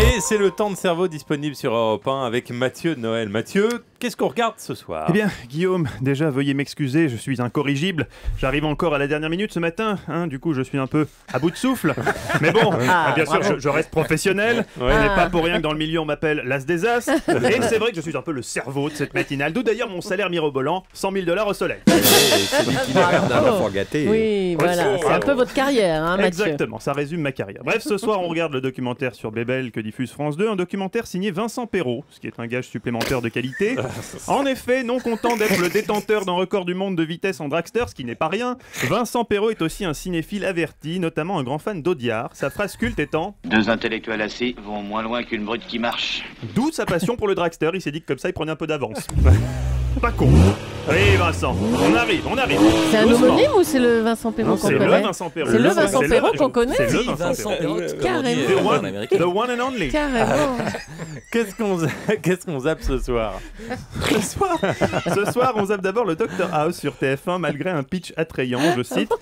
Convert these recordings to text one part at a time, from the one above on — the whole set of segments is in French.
Et c'est le temps de cerveau disponible sur Europe 1 avec Mathieu Noël. Mathieu, qu'est-ce qu'on regarde ce soir? Eh bien, Guillaume, déjà, veuillez m'excuser, je suis incorrigible. J'arrive encore à la dernière minute ce matin, du coup, je suis un peu à bout de souffle. Mais bon, bien sûr, je reste professionnel. Ce n'est pas pour rien que dans le milieu, on m'appelle l'as des as. Et c'est vrai que je suis un peu le cerveau de cette matinale, d'où d'ailleurs mon salaire mirobolant, $100 000 au soleil. C'est l'itinéraire d'un enfant gâté. Oui, voilà, c'est un peu votre carrière, Mathieu. Exactement, ça résume ma carrière. Bref, ce soir, on regarde le documentaire sur Bébel que diffuse France 2, un documentaire signé Vincent Perrault, ce qui est un gage supplémentaire de qualité. En effet, non content d'être le détenteur d'un record du monde de vitesse en dragster, ce qui n'est pas rien, Vincent Perrault est aussi un cinéphile averti, notamment un grand fan d'Audiard. Sa phrase culte étant « Deux intellectuels assis vont moins loin qu'une brute qui marche ». D'où sa passion pour le dragster, il s'est dit que comme ça il prenait un peu d'avance. Pas con. Oui Vincent, on arrive. C'est un homonyme ou c'est le Vincent Perrault qu'on C'est connaît? le Vincent Perrault. C'est le Vincent Perrault qu'on connaît? C'est le Vincent Perrault. Carrément. The one and only. Carrément. Qu'est-ce qu'on zappe ce soir? Ce soir, on zappe d'abord le Dr House sur TF1 malgré un pitch attrayant, je cite.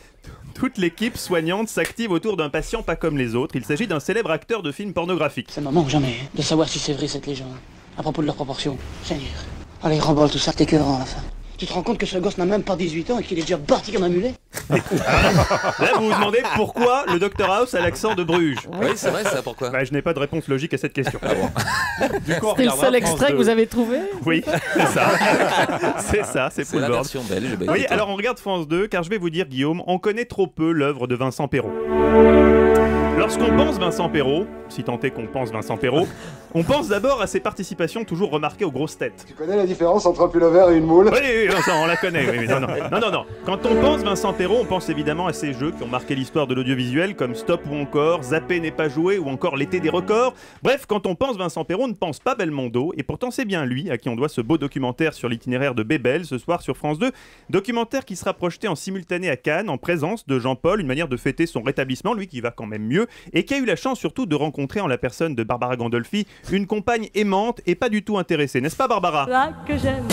Toute l'équipe soignante s'active autour d'un patient pas comme les autres. Il s'agit d'un célèbre acteur de films pornographiques. C'est le moment ou jamais de savoir si c'est vrai cette légende, à propos de leurs proportions. Seigneur. Allez, remballe tout ça, t'es écœurant à la fin. Tu te rends compte que ce gosse n'a même pas 18 ans et qu'il est déjà bâti comme un mulet? Là, vous vous demandez pourquoi le Dr House a l'accent de Bruges. Oui, c'est vrai, ça, pourquoi? Je n'ai pas de réponse logique à cette question. Du coup, on C'est le regardera seul France extrait 2. que vous avez trouvé? Oui, c'est ça. C'est ça, c'est C'est full la board. version belge. Bah, Oui, écoute, alors on regarde France 2, car je vais vous dire, Guillaume, on connaît trop peu l'œuvre de Vincent Perrault. Lorsqu'on pense Vincent Perrault, si tant est qu'on pense Vincent Perrault, on pense d'abord à ses participations toujours remarquées aux grosses têtes. Tu connais la différence entre un pullover et une moule? Oui, Vincent, on la connaît. Oui, non. Quand on pense Vincent Perrault, on pense évidemment à ces jeux qui ont marqué l'histoire de l'audiovisuel, comme Stop ou encore Zappé n'est pas joué ou encore L'été des records. Bref, quand on pense Vincent Perrault, on ne pense pas Belmondo, et pourtant c'est bien lui à qui on doit ce beau documentaire sur l'itinéraire de Bébel ce soir sur France 2. Documentaire qui sera projeté en simultané à Cannes, en présence de Jean-Paul, une manière de fêter son rétablissement, lui qui va quand même mieux, et qui a eu la chance surtout de rencontrer en la personne de Barbara Gandolfi une compagne aimante et pas du tout intéressée, n'est-ce pas Barbara? Là que j'aime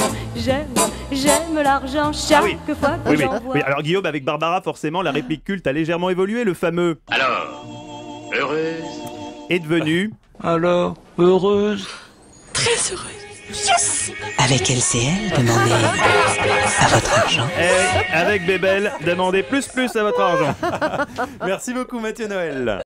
l'argent chaque fois que j'en vois. Oui, alors Guillaume, avec Barbara, forcément, la réplique culte a légèrement évolué, le fameux « Alors, heureuse est devenu » Alors, heureuse? Très heureuse. Avec LCL, demandez à votre argent. Et avec Bébel, demandez plus à votre argent. Merci beaucoup Mathieu Noël.